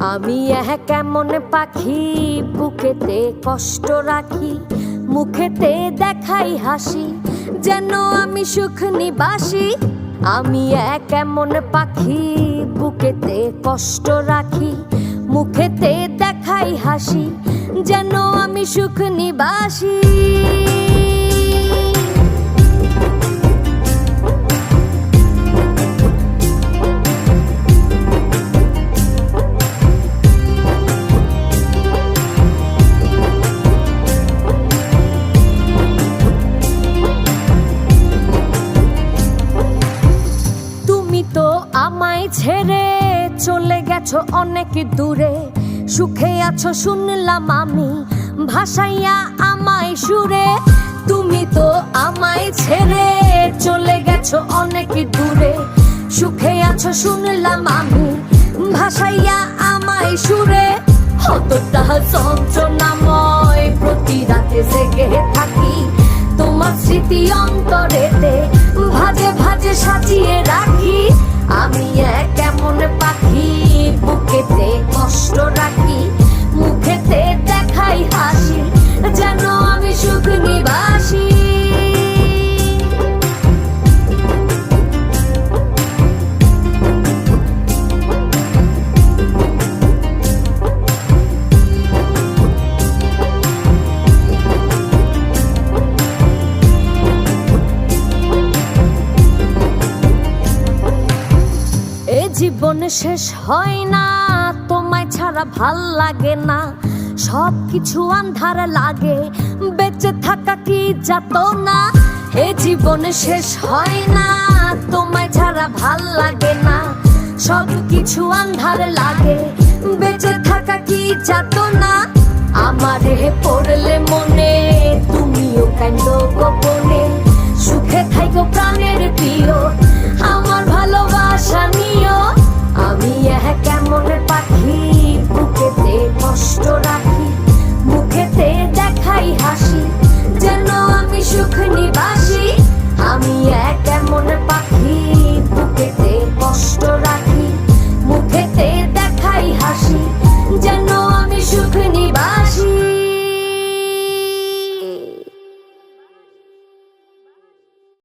আমি কেমন পাখি, বুকেতে কষ্ট রাখি, মুখেতে দেখাই হাসি, যেন আমি সুখ নিবাসী। আমি কেমন পাখি, বুকেতে কষ্ট রাখি, মুখেতে দেখাই হাসি, যেন আমি সুখ নিবাসী। আমায় ছেড়ে চলে গেছো অনেক দূরে, সুখে আছো শুনলাম আমি, ভাসাইয়া আমায় সুরে। তুমি তো আমায় ছেড়ে চলে গেছো অনেক দূরে, সুখে আছো শুনলাম আমি, ভাসাইয়া আমায় সুরে। কতটা যন্ত্রণাময় প্রতি রাতে জেগে থাকি, তোমার স্মৃতি অন্তরেতে ভাজে ভাজে সাজিয়ে রাখি। আমি কেমন পাখি, বুকেতে কষ্ট রাখি, মুখেতে দেখাই হাসি, যেন আমি সুখ নিবাসী। জীবন শেষ হয় না, তোমায় ছাড়া ভাল লাগে না, সব কিছু আন্ধার লাগে, বেঁচে থাকা কি যাতনা। এ জীবন শেষ হয় না, তোমায় ছাড়া ভাল লাগে না, সব কিছু আন্ধার লাগে, বেঁচে থাকা কি যাতনা। আমারে পড়লে মনে